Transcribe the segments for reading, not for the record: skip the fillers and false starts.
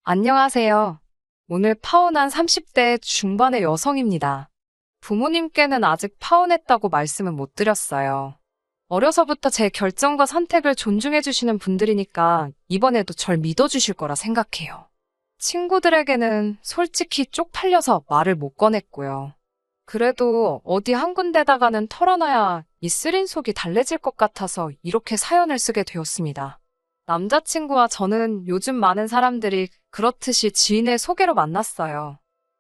안녕하세요. 오늘 파혼한 30대 중반의 여성입니다. 부모님께는 아직 파혼했다고 말씀은 못 드렸어요. 어려서부터 제 결정과 선택을 존중해주시는 분들이니까 이번에도 절 믿어주실 거라 생각해요. 친구들에게는 솔직히 쪽팔려서 말을 못 꺼냈고요. 그래도 어디 한 군데다가는 털어놔야 이 쓰린 속이 달래질 것 같아서 이렇게 사연을 쓰게 되었습니다. 남자친구와 저는 요즘 많은 사람들이 그렇듯이 지인의 소개로 만났어요.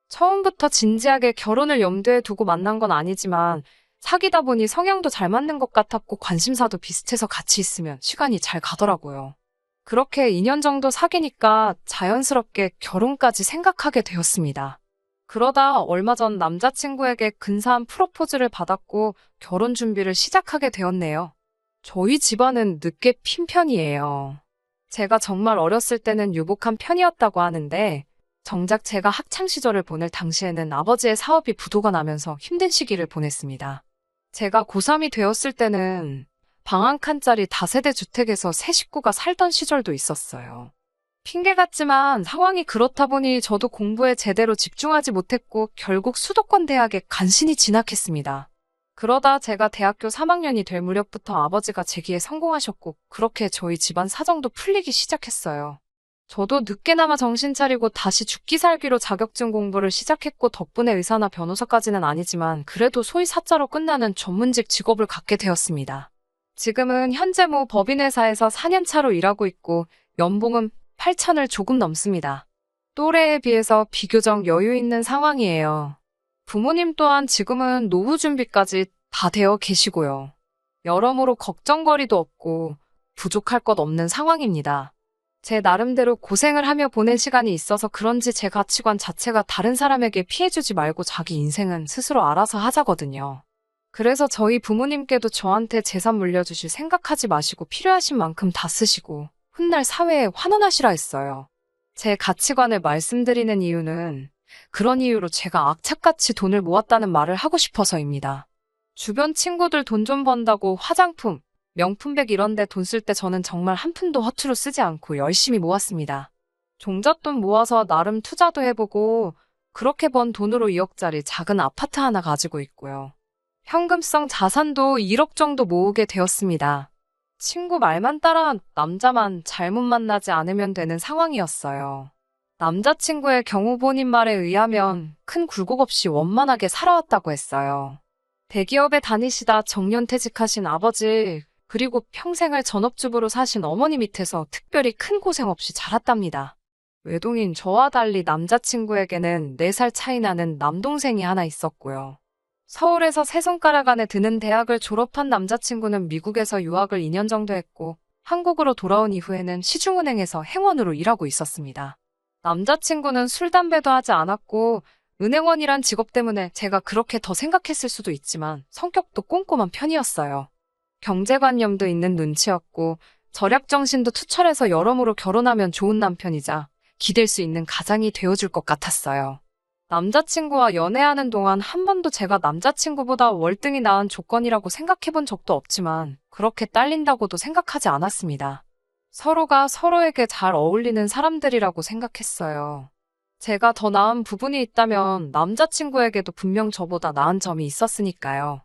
처음부터 진지하게 결혼을 염두에 두고 만난 건 아니지만 사귀다 보니 성향도 잘 맞는 것 같았고 관심사도 비슷해서 같이 있으면 시간이 잘 가더라고요. 그렇게 2년 정도 사귀니까 자연스럽게 결혼까지 생각하게 되었습니다. 그러다 얼마 전 남자친구에게 근사한 프로포즈를 받았고 결혼 준비를 시작하게 되었네요. 저희 집안은 늦게 핀 편이에요. 제가 정말 어렸을 때는 유복한 편이었다고 하는데 정작 제가 학창 시절을 보낼 당시에는 아버지의 사업이 부도가 나면서 힘든 시기를 보냈습니다. 제가 고3이 되었을 때는 방 한 칸짜리 다세대 주택에서 세 식구가 살던 시절도 있었어요. 핑계 같지만 상황이 그렇다 보니 저도 공부에 제대로 집중하지 못했고 결국 수도권 대학에 간신히 진학했습니다. 그러다 제가 대학교 3학년이 될 무렵부터 아버지가 재기에 성공하셨고 그렇게 저희 집안 사정도 풀리기 시작했어요. 저도 늦게나마 정신 차리고 다시 죽기 살기로 자격증 공부를 시작했고 덕분에 의사나 변호사까지는 아니지만 그래도 소위 사자로 끝나는 전문직 직업을 갖게 되었습니다. 지금은 현재 모 법인회사에서 4년 차로 일하고 있고 연봉은 8천을 조금 넘습니다. 또래에 비해서 비교적 여유 있는 상황이에요. 부모님 또한 지금은 노후 준비까지 다 되어 계시고요. 여러모로 걱정거리도 없고 부족할 것 없는 상황입니다. 제 나름대로 고생을 하며 보낸 시간이 있어서 그런지 제 가치관 자체가 다른 사람에게 피해주지 말고 자기 인생은 스스로 알아서 하자거든요. 그래서 저희 부모님께도 저한테 재산 물려주실 생각하지 마시고 필요하신 만큼 다 쓰시고 훗날 사회에 환원하시라 했어요. 제 가치관을 말씀드리는 이유는 그런 이유로 제가 악착같이 돈을 모았다는 말을 하고 싶어서입니다. 주변 친구들 돈 좀 번다고 화장품, 명품백 이런 데 돈 쓸 때 저는 정말 한 푼도 허투루 쓰지 않고 열심히 모았습니다. 종잣돈 모아서 나름 투자도 해보고 그렇게 번 돈으로 2억짜리 작은 아파트 하나 가지고 있고요. 현금성 자산도 1억 정도 모으게 되었습니다. 친구 말만 따라 남자만 잘못 만나지 않으면 되는 상황이었어요. 남자친구의 경우 본인 말에 의하면 큰 굴곡 없이 원만하게 살아왔다고 했어요. 대기업에 다니시다 정년퇴직하신 아버지, 그리고 평생을 전업주부로 사신 어머니 밑에서 특별히 큰 고생 없이 자랐답니다. 외동인 저와 달리 남자친구에게는 4살 차이 나는 남동생이 하나 있었고요. 서울에서 세 손가락 안에 드는 대학을 졸업한 남자친구는 미국에서 유학을 2년 정도 했고 한국으로 돌아온 이후에는 시중은행에서 행원으로 일하고 있었습니다. 남자친구는 술, 담배도 하지 않았고 은행원이란 직업 때문에 제가 그렇게 더 생각했을 수도 있지만 성격도 꼼꼼한 편이었어요. 경제관념도 있는 눈치였고 절약정신도 투철해서 여러모로 결혼하면 좋은 남편이자 기댈 수 있는 가장이 되어줄 것 같았어요. 남자친구와 연애하는 동안 한 번도 제가 남자친구보다 월등히 나은 조건이라고 생각해본 적도 없지만 그렇게 딸린다고도 생각하지 않았습니다. 서로가 서로에게 잘 어울리는 사람들이라고 생각했어요. 제가 더 나은 부분이 있다면 남자친구에게도 분명 저보다 나은 점이 있었으니까요.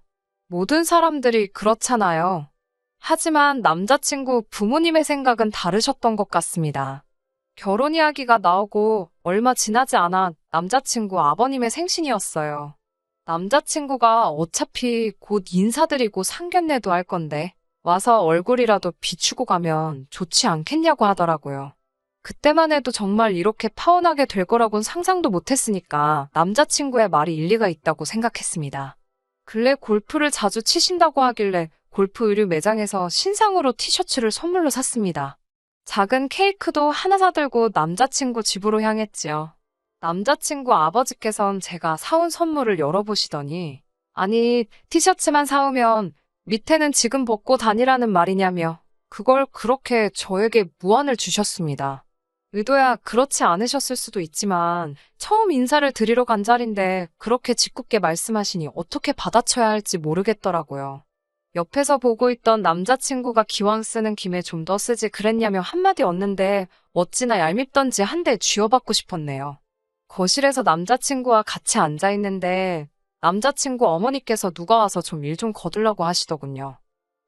모든 사람들이 그렇잖아요. 하지만 남자친구 부모님의 생각은 다르셨던 것 같습니다. 결혼 이야기가 나오고 얼마 지나지 않아 남자친구 아버님의 생신이었어요. 남자친구가 어차피 곧 인사드리고 상견례도 할 건데 와서 얼굴이라도 비추고 가면 좋지 않겠냐고 하더라고요. 그때만 해도 정말 이렇게 파혼하게 될 거라고는 상상도 못했으니까 남자친구의 말이 일리가 있다고 생각했습니다. 근래 골프를 자주 치신다고 하길래 골프 의류 매장에서 신상으로 티셔츠를 선물로 샀습니다. 작은 케이크도 하나 사들고 남자친구 집으로 향했지요. 남자친구 아버지께선 제가 사온 선물을 열어보시더니 아니 티셔츠만 사오면 밑에는 지금 벗고 다니라는 말이냐며 그걸 그렇게 저에게 무안을 주셨습니다. 의도야 그렇지 않으셨을 수도 있지만 처음 인사를 드리러 간 자리인데 그렇게 짓궂게 말씀하시니 어떻게 받아쳐야 할지 모르겠더라고요. 옆에서 보고 있던 남자친구가 기왕 쓰는 김에 좀 더 쓰지 그랬냐며 한마디 얻는데 어찌나 얄밉던지 한 대 쥐어받고 싶었네요. 거실에서 남자친구와 같이 앉아 있는데 남자친구 어머니께서 누가 와서 좀 일 좀 거들라고 하시더군요.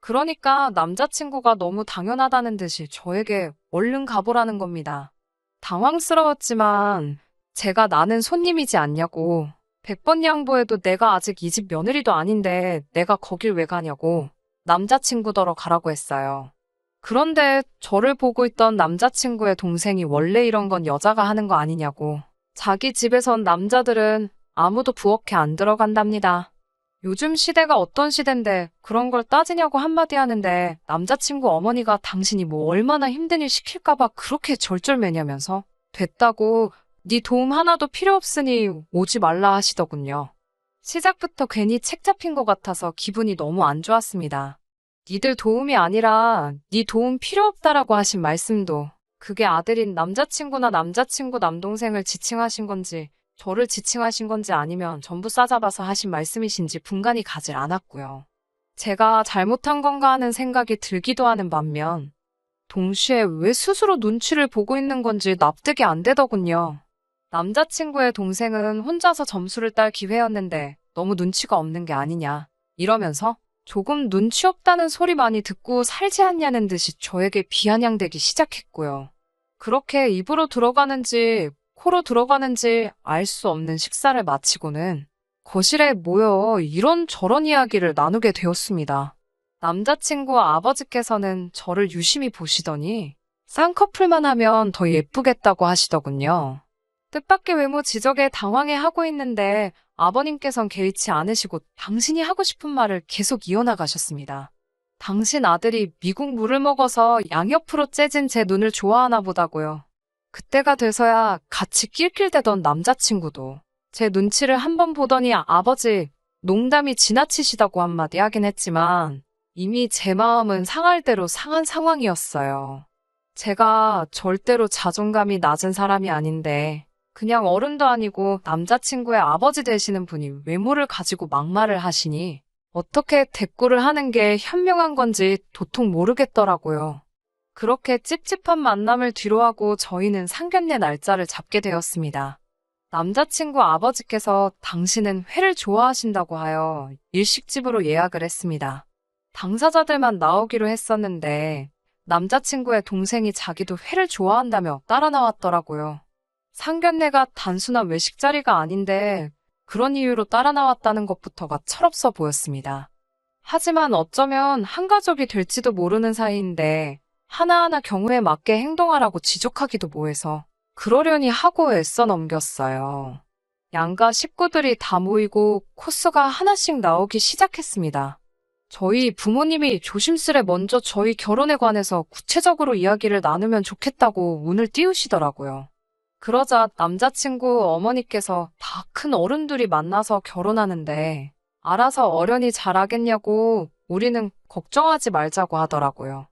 그러니까 남자친구가 너무 당연하다는 듯이 저에게 얼른 가보라는 겁니다. 당황스러웠지만 제가 나는 손님이지 않냐고 100번 양보해도 내가 아직 이 집 며느리도 아닌데 내가 거길 왜 가냐고 남자친구더러 가라고 했어요. 그런데 저를 보고 있던 남자친구의 동생이 원래 이런 건 여자가 하는 거 아니냐고 자기 집에선 남자들은 아무도 부엌에 안 들어간답니다. 요즘 시대가 어떤 시대인데 그런 걸 따지냐고 한마디 하는데 남자친구 어머니가 당신이 뭐 얼마나 힘든 일 시킬까봐 그렇게 절절매냐면서 됐다고 네 도움 하나도 필요 없으니 오지 말라 하시더군요. 시작부터 괜히 책 잡힌 것 같아서 기분이 너무 안 좋았습니다. 니들 도움이 아니라 네 도움 필요 없다라고 하신 말씀도 그게 아들인 남자친구나 남자친구 남동생을 지칭하신 건지 저를 지칭하신 건지 아니면 전부 싸잡아서 하신 말씀이신지 분간이 가질 않았고요. 제가 잘못한 건가 하는 생각이 들기도 하는 반면 동시에 왜 스스로 눈치를 보고 있는 건지 납득이 안 되더군요. 남자친구의 동생은 혼자서 점수를 딸 기회였는데 너무 눈치가 없는 게 아니냐 이러면서 조금 눈치 없다는 소리 많이 듣고 살지 않냐는 듯이 저에게 비아냥대기 시작했고요. 그렇게 입으로 들어가는지 코로 들어가는지 알 수 없는 식사를 마치고는 거실에 모여 이런저런 이야기를 나누게 되었습니다. 남자친구와 아버지께서는 저를 유심히 보시더니 쌍꺼풀만 하면 더 예쁘겠다고 하시더군요. 뜻밖의 외모 지적에 당황해하고 있는데 아버님께선 개의치 않으시고 당신이 하고 싶은 말을 계속 이어나가셨습니다. 당신 아들이 미국 물을 먹어서 양옆으로 째진 제 눈을 좋아하나 보다고요. 그때가 돼서야 같이 낄낄대던 남자친구도 제 눈치를 한번 보더니 아버지 농담이 지나치시다고 한마디 하긴 했지만 이미 제 마음은 상할 대로 상한 상황이었어요. 제가 절대로 자존감이 낮은 사람이 아닌데 그냥 어른도 아니고 남자친구의 아버지 되시는 분이 외모를 가지고 막말을 하시니 어떻게 대꾸를 하는 게 현명한 건지 도통 모르겠더라고요. 그렇게 찝찝한 만남을 뒤로하고 저희는 상견례 날짜를 잡게 되었습니다. 남자친구 아버지께서 당신은 회를 좋아하신다고 하여 일식집으로 예약을 했습니다. 당사자들만 나오기로 했었는데 남자친구의 동생이 자기도 회를 좋아한다며 따라 나왔더라고요. 상견례가 단순한 외식 자리가 아닌데 그런 이유로 따라 나왔다는 것부터가 철없어 보였습니다. 하지만 어쩌면 한 가족이 될지도 모르는 사이인데 하나하나 경우에 맞게 행동하라고 지적하기도 뭐해서 그러려니 하고 애써 넘겼어요. 양가 식구들이 다 모이고 코스가 하나씩 나오기 시작했습니다. 저희 부모님이 조심스레 먼저 저희 결혼에 관해서 구체적으로 이야기를 나누면 좋겠다고 운을 띄우시더라고요. 그러자 남자친구 어머니께서 다 큰 어른들이 만나서 결혼하는데 알아서 어련히 잘하겠냐고 우리는 걱정하지 말자고 하더라고요.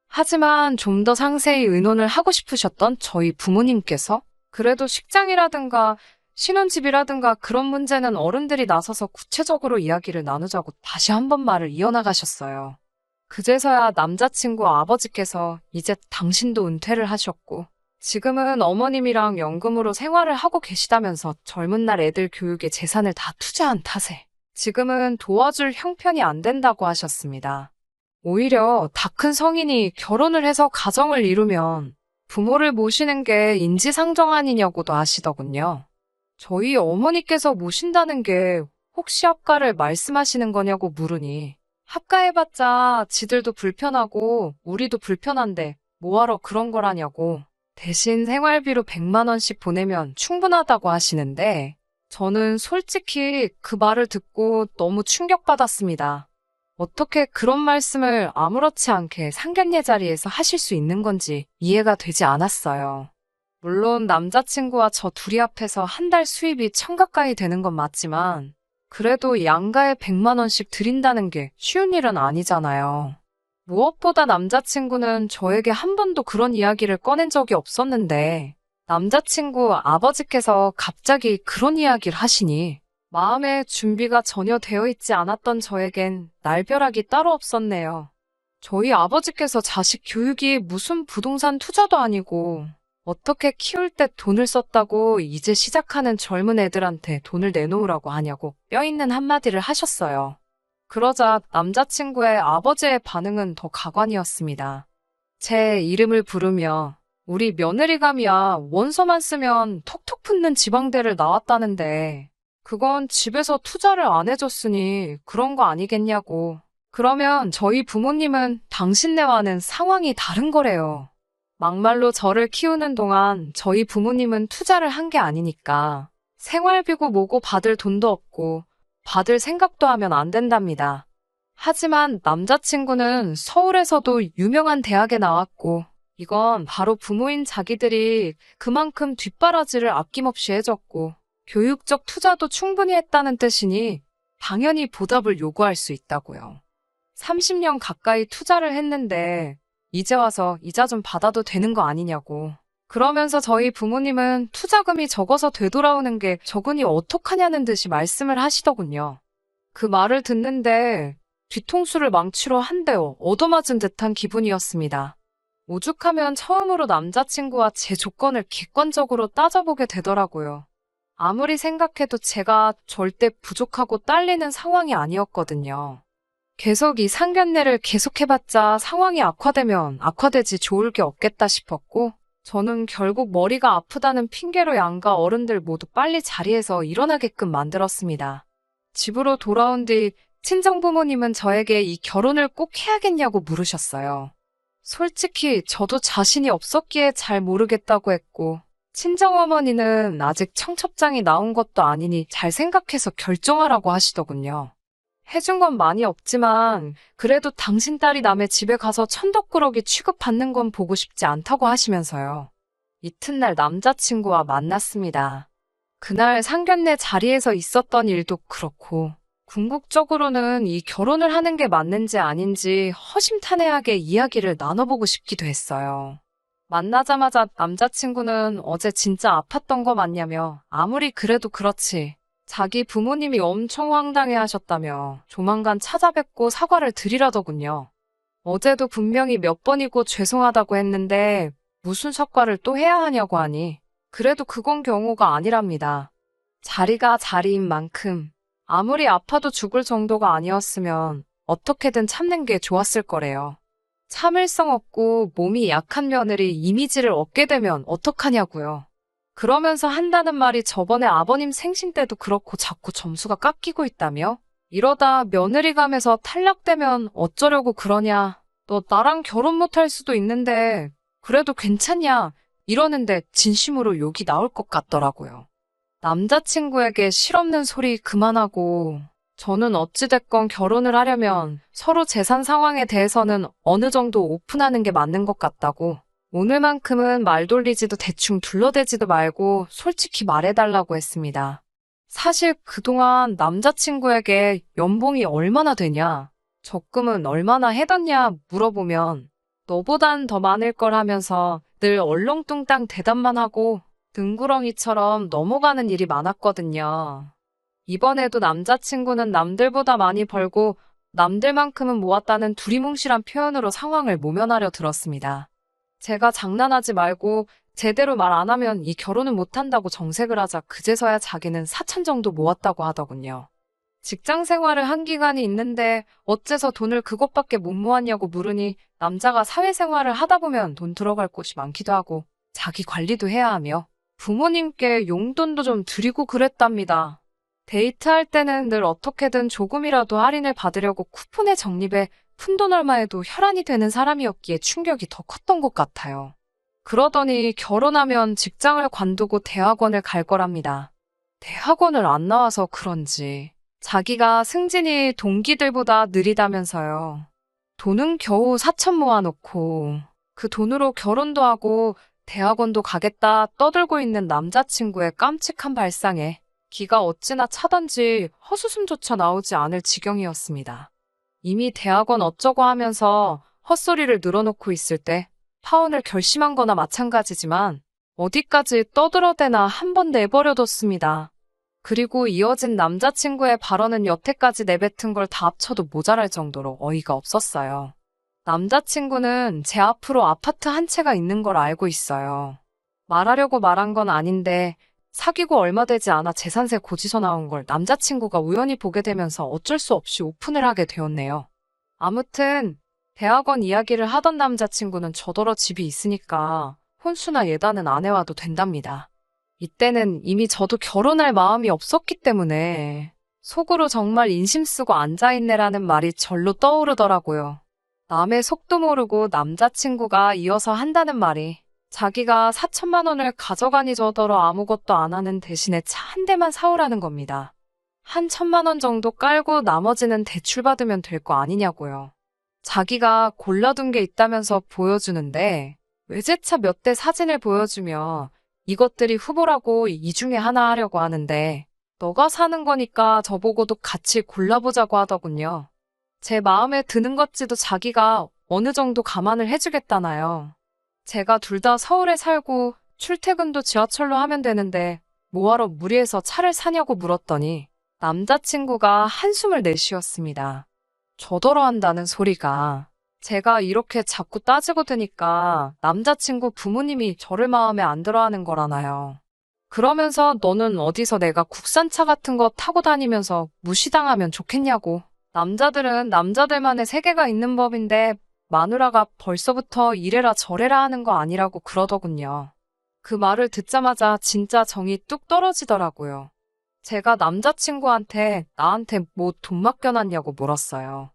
하지만 좀 더 상세히 의논을 하고 싶으셨던 저희 부모님께서 그래도 식장이라든가 신혼집이라든가 그런 문제는 어른들이 나서서 구체적으로 이야기를 나누자고 다시 한번 말을 이어나가셨어요. 그제서야 남자친구 아버지께서 이제 당신도 은퇴를 하셨고 지금은 어머님이랑 연금으로 생활을 하고 계시다면서 젊은 날 애들 교육에 재산을 다 투자한 탓에 지금은 도와줄 형편이 안 된다고 하셨습니다. 오히려 다 큰 성인이 결혼을 해서 가정을 이루면 부모를 모시는 게 인지상정 아니냐고도 하시더군요. 저희 어머니께서 모신다는 게 혹시 합가를 말씀하시는 거냐고 물으니 합가해봤자 지들도 불편하고 우리도 불편한데 뭐하러 그런 거라냐고 대신 생활비로 100만 원씩 보내면 충분하다고 하시는데 저는 솔직히 그 말을 듣고 너무 충격받았습니다. 어떻게 그런 말씀을 아무렇지 않게 상견례 자리에서 하실 수 있는 건지 이해가 되지 않았어요. 물론 남자친구와 저 둘이 합해서 한 달 수입이 1000 가까이 되는 건 맞지만 그래도 양가에 100만 원씩 드린다는 게 쉬운 일은 아니잖아요. 무엇보다 남자친구는 저에게 한 번도 그런 이야기를 꺼낸 적이 없었는데 남자친구 아버지께서 갑자기 그런 이야기를 하시니 마음의 준비가 전혀 되어 있지 않았던 저에겐 날벼락이 따로 없었네요. 저희 아버지께서 자식 교육이 무슨 부동산 투자도 아니고 어떻게 키울 때 돈을 썼다고 이제 시작하는 젊은 애들한테 돈을 내놓으라고 하냐고 뼈있는 한마디를 하셨어요. 그러자 남자친구의 아버지의 반응은 더 가관이었습니다. 제 이름을 부르며 우리 며느리감이야 원서만 쓰면 톡톡 붙는 지방대를 나왔다는데 그건 집에서 투자를 안 해줬으니 그런 거 아니겠냐고. 그러면 저희 부모님은 당신네와는 상황이 다른 거래요. 막말로 저를 키우는 동안 저희 부모님은 투자를 한 게 아니니까 생활비고 뭐고 받을 돈도 없고 받을 생각도 하면 안 된답니다. 하지만 남자친구는 서울에서도 유명한 대학에 나왔고 이건 바로 부모인 자기들이 그만큼 뒷바라지를 아낌없이 해줬고 교육적 투자도 충분히 했다는 뜻이니 당연히 보답을 요구할 수 있다고요. 30년 가까이 투자를 했는데 이제 와서 이자 좀 받아도 되는 거 아니냐고. 그러면서 저희 부모님은 투자금이 적어서 되돌아오는 게 적으니 어떡하냐는 듯이 말씀을 하시더군요. 그 말을 듣는데 뒤통수를 망치로 한 대 얻어맞은 듯한 기분이었습니다. 오죽하면 처음으로 남자친구와 제 조건을 객관적으로 따져보게 되더라고요. 아무리 생각해도 제가 절대 부족하고 딸리는 상황이 아니었거든요. 계속 이 상견례를 계속해봤자 상황이 악화되면 악화되지 좋을 게 없겠다 싶었고 저는 결국 머리가 아프다는 핑계로 양가 어른들 모두 빨리 자리에서 일어나게끔 만들었습니다. 집으로 돌아온 뒤 친정부모님은 저에게 이 결혼을 꼭 해야겠냐고 물으셨어요. 솔직히 저도 자신이 없었기에 잘 모르겠다고 했고 친정어머니는 아직 청첩장이 나온 것도 아니니 잘 생각해서 결정하라고 하시더군요. 해준 건 많이 없지만 그래도 당신 딸이 남의 집에 가서 천덕꾸러기 취급받는 건 보고 싶지 않다고 하시면서요. 이튿날 남자친구와 만났습니다. 그날 상견례 자리에서 있었던 일도 그렇고 궁극적으로는 이 결혼을 하는 게 맞는지 아닌지 허심탄회하게 이야기를 나눠보고 싶기도 했어요. 만나자마자 남자친구는 어제 진짜 아팠던 거 맞냐며 아무리 그래도 그렇지. 자기 부모님이 엄청 황당해 하셨다며 조만간 찾아뵙고 사과를 드리라더군요. 어제도 분명히 몇 번이고 죄송하다고 했는데 무슨 사과를 또 해야 하냐고 하니 그래도 그건 경우가 아니랍니다. 자리가 자리인 만큼 아무리 아파도 죽을 정도가 아니었으면 어떻게든 참는 게 좋았을 거래요. 참을성 없고 몸이 약한 며느리 이미지를 얻게 되면 어떡하냐고요. 그러면서 한다는 말이 저번에 아버님 생신 때도 그렇고 자꾸 점수가 깎이고 있다며? 이러다 며느리감에서 탈락되면 어쩌려고 그러냐. 너 나랑 결혼 못할 수도 있는데 그래도 괜찮냐. 이러는데 진심으로 욕이 나올 것 같더라고요. 남자친구에게 실없는 소리 그만하고 저는 어찌됐건 결혼을 하려면 서로 재산 상황에 대해서는 어느 정도 오픈하는 게 맞는 것 같다고. 오늘만큼은 말 돌리지도 대충 둘러대지도 말고 솔직히 말해달라고 했습니다. 사실 그동안 남자친구에게 연봉이 얼마나 되냐, 적금은 얼마나 해뒀냐 물어보면 너보단 더 많을 걸 하면서 늘 얼렁뚱땅 대답만 하고 등구렁이처럼 넘어가는 일이 많았거든요. 이번에도 남자친구는 남들보다 많이 벌고 남들만큼은 모았다는 두리뭉실한 표현으로 상황을 모면하려 들었습니다. 제가 장난하지 말고 제대로 말 안 하면 이 결혼은 못한다고 정색을 하자 그제서야 자기는 4천 정도 모았다고 하더군요. 직장 생활을 한 기간이 있는데 어째서 돈을 그것밖에 못 모았냐고 물으니 남자가 사회생활을 하다 보면 돈 들어갈 곳이 많기도 하고 자기 관리도 해야 하며 부모님께 용돈도 좀 드리고 그랬답니다. 데이트할 때는 늘 어떻게든 조금이라도 할인을 받으려고 쿠폰에 적립해 푼돈 얼마에도 혈안이 되는 사람이었기에 충격이 더 컸던 것 같아요. 그러더니 결혼하면 직장을 관두고 대학원을 갈 거랍니다. 대학원을 안 나와서 그런지 자기가 승진이 동기들보다 느리다면서요. 돈은 겨우 4천 모아놓고 그 돈으로 결혼도 하고 대학원도 가겠다 떠들고 있는 남자친구의 깜찍한 발상에 기가 어찌나 차던지 헛웃음조차 나오지 않을 지경이었습니다. 이미 대학원 어쩌고 하면서 헛소리를 늘어놓고 있을 때 파혼을 결심한 거나 마찬가지지만 어디까지 떠들어대나 한 번 내버려뒀습니다. 그리고 이어진 남자친구의 발언은 여태까지 내뱉은 걸 다 합쳐도 모자랄 정도로 어이가 없었어요. 남자친구는 제 앞으로 아파트 한 채가 있는 걸 알고 있어요. 말하려고 말한 건 아닌데 사귀고 얼마 되지 않아 재산세 고지서 나온 걸 남자친구가 우연히 보게 되면서 어쩔 수 없이 오픈을 하게 되었네요. 아무튼 대학원 이야기를 하던 남자친구는 저더러 집이 있으니까 혼수나 예단은 안 해와도 된답니다. 이때는 이미 저도 결혼할 마음이 없었기 때문에 속으로 정말 인심 쓰고 앉아있네라는 말이 절로 떠오르더라고요. 남의 속도 모르고 남자친구가 이어서 한다는 말이 자기가 4천만 원을 가져가니 저더러 아무것도 안 하는 대신에 차 한 대만 사오라는 겁니다. 한 1,000만 원 정도 깔고 나머지는 대출 받으면 될 거 아니냐고요. 자기가 골라둔 게 있다면서 보여주는데 외제차 몇 대 사진을 보여주며 이것들이 후보라고 이 중에 하나 하려고 하는데 너가 사는 거니까 저보고도 같이 골라보자고 하더군요. 제 마음에 드는 것지도 자기가 어느 정도 감안을 해주겠다나요. 제가 둘 다 서울에 살고 출퇴근도 지하철로 하면 되는데 뭐하러 무리해서 차를 사냐고 물었더니 남자친구가 한숨을 내쉬었습니다. 저더러 한다는 소리가 제가 이렇게 자꾸 따지고 드니까 남자친구 부모님이 저를 마음에 안 들어하는 거라나요. 그러면서 너는 어디서 내가 국산차 같은 거 타고 다니면서 무시당하면 좋겠냐고. 남자들은 남자들만의 세계가 있는 법인데 마누라가 벌써부터 이래라 저래라 하는 거 아니라고 그러더군요. 그 말을 듣자마자 진짜 정이 뚝 떨어지더라고요. 제가 남자친구한테 나한테 뭐 돈 맡겨놨냐고 물었어요.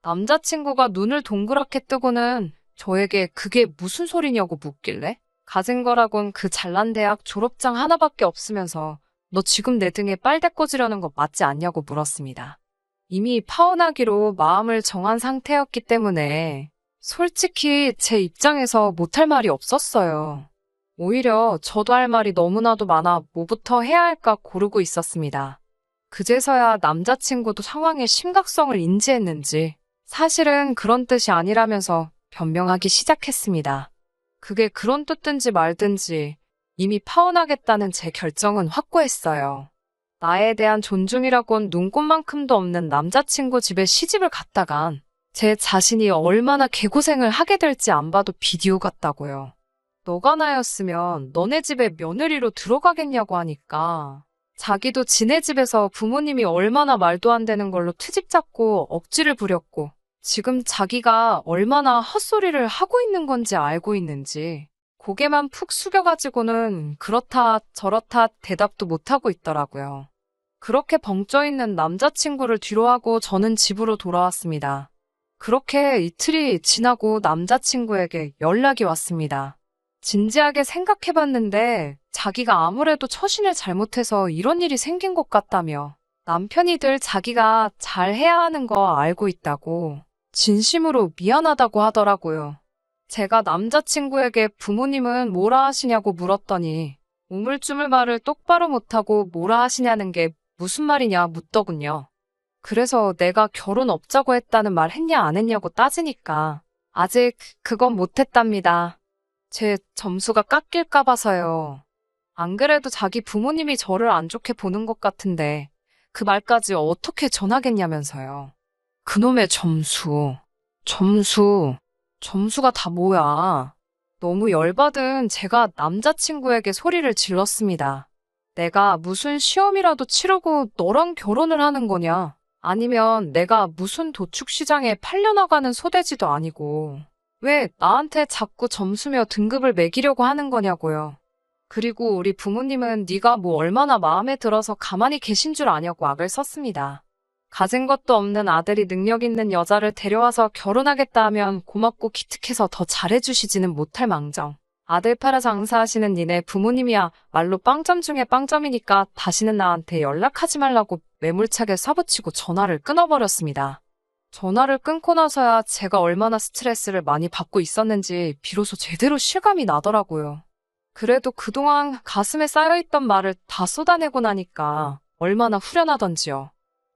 남자친구가 눈을 동그랗게 뜨고는 저에게 그게 무슨 소리냐고 묻길래 가진 거라곤 그 잘난 대학 졸업장 하나밖에 없으면서 너 지금 내 등에 빨대 꽂으려는 거 맞지 않냐고 물었습니다. 이미 파혼하기로 마음을 정한 상태였기 때문에 솔직히 제 입장에서 못할 말이 없었어요. 오히려 저도 할 말이 너무나도 많아 뭐부터 해야 할까 고르고 있었습니다. 그제서야 남자친구도 상황의 심각성을 인지했는지 사실은 그런 뜻이 아니라면서 변명하기 시작했습니다. 그게 그런 뜻든지 말든지 이미 파혼하겠다는 제 결정은 확고했어요. 나에 대한 존중이라곤 눈꼽만큼도 없는 남자친구 집에 시집을 갔다간 제 자신이 얼마나 개고생을 하게 될지 안 봐도 비디오 같다고요. 너가 나였으면 너네 집에 며느리로 들어가겠냐고 하니까 자기도 지네 집에서 부모님이 얼마나 말도 안 되는 걸로 트집 잡고 억지를 부렸고 지금 자기가 얼마나 헛소리를 하고 있는 건지 알고 있는지 고개만 푹 숙여가지고는 그렇다 저렇다 대답도 못하고 있더라고요. 그렇게 벙쪄있는 남자친구를 뒤로하고 저는 집으로 돌아왔습니다. 그렇게 이틀이 지나고 남자친구에게 연락이 왔습니다. 진지하게 생각해봤는데 자기가 아무래도 처신을 잘못해서 이런 일이 생긴 것 같다며 남편이 늘 자기가 잘해야 하는 거 알고 있다고 진심으로 미안하다고 하더라고요. 제가 남자친구에게 부모님은 뭐라 하시냐고 물었더니 우물쭈물 말을 똑바로 못하고 뭐라 하시냐는 게 무슨 말이냐 묻더군요. 그래서 내가 결혼 없자고 했다는 말 했냐 안 했냐고 따지니까 아직 그건 못했답니다. 제 점수가 깎일까 봐서요. 안 그래도 자기 부모님이 저를 안 좋게 보는 것 같은데 그 말까지 어떻게 전하겠냐면서요. 그놈의 점수가 다 뭐야. 너무 열받은 제가 남자친구에게 소리를 질렀습니다. 내가 무슨 시험이라도 치르고 너랑 결혼을 하는 거냐? 아니면 내가 무슨 도축시장에 팔려나가는 소돼지도 아니고 왜 나한테 자꾸 점수며 등급을 매기려고 하는 거냐고요. 그리고 우리 부모님은 네가 뭐 얼마나 마음에 들어서 가만히 계신 줄 아냐고 악을 썼습니다. 가진 것도 없는 아들이 능력 있는 여자를 데려와서 결혼하겠다 하면 고맙고 기특해서 더 잘해주시지는 못할 망정. 아들 팔아 장사하시는 니네 부모님이야 말로 빵점 중에 빵점이니까 다시는 나한테 연락하지 말라고 매몰차게 쏴붙이고 전화를 끊어버렸습니다. 전화를 끊고 나서야 제가 얼마나 스트레스를 많이 받고 있었는지 비로소 제대로 실감이 나더라고요. 그래도 그동안 가슴에 쌓여있던 말을 다 쏟아내고 나니까 얼마나 후련하던지요.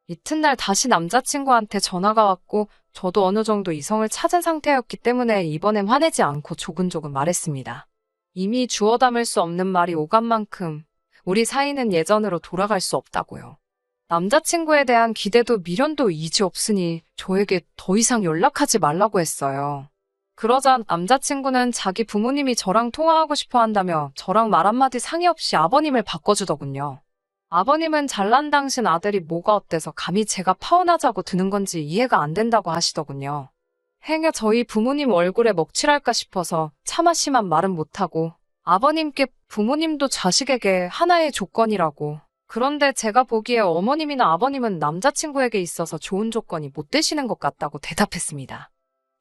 이튿날 다시 남자친구한테 전화가 왔고 저도 어느 정도 이성을 찾은 상태였기 때문에 이번엔 화내지 않고 조근조근 말했습니다. 이미 주워 담을 수 없는 말이 오간 만큼 우리 사이는 예전으로 돌아갈 수 없다고요. 남자친구에 대한 기대도 미련도 이제 없으니 저에게 더 이상 연락하지 말라고 했어요. 그러자 남자친구는 자기 부모님이 저랑 통화하고 싶어 한다며 저랑 말 한마디 상의 없이 아버님을 바꿔주더군요. 아버님은 잘난 당신 아들이 뭐가 어때서 감히 제가 파혼하자고 드는 건지 이해가 안 된다고 하시더군요. 행여 저희 부모님 얼굴에 먹칠할까 싶어서 차마 심한 말은 못하고 아버님께 부모님도 자식에게 하나의 조건이라고. 그런데 제가 보기에 어머님이나 아버님은 남자친구에게 있어서 좋은 조건이 못 되시는 것 같다고 대답했습니다.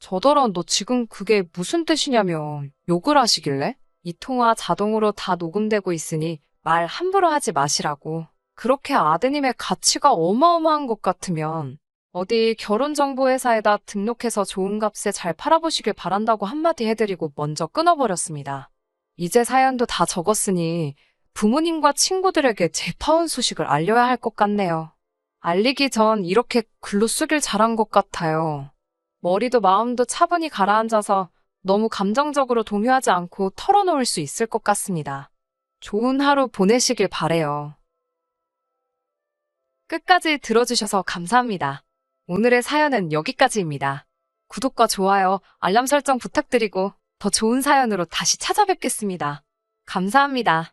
저더러 너 지금 그게 무슨 뜻이냐며 욕을 하시길래? 이 통화 자동으로 다 녹음되고 있으니 말 함부로 하지 마시라고. 그렇게 아드님의 가치가 어마어마한 것 같으면 어디 결혼정보회사에다 등록해서 좋은 값에 잘 팔아보시길 바란다고 한마디 해드리고 먼저 끊어버렸습니다. 이제 사연도 다 적었으니 부모님과 친구들에게 제 파혼 소식을 알려야 할 것 같네요. 알리기 전 이렇게 글로 쓰길 잘한 것 같아요. 머리도 마음도 차분히 가라앉아서 너무 감정적으로 동요하지 않고 털어놓을 수 있을 것 같습니다. 좋은 하루 보내시길 바래요. 끝까지 들어주셔서 감사합니다. 오늘의 사연은 여기까지입니다. 구독과 좋아요, 알람 설정 부탁드리고 더 좋은 사연으로 다시 찾아뵙겠습니다. 감사합니다.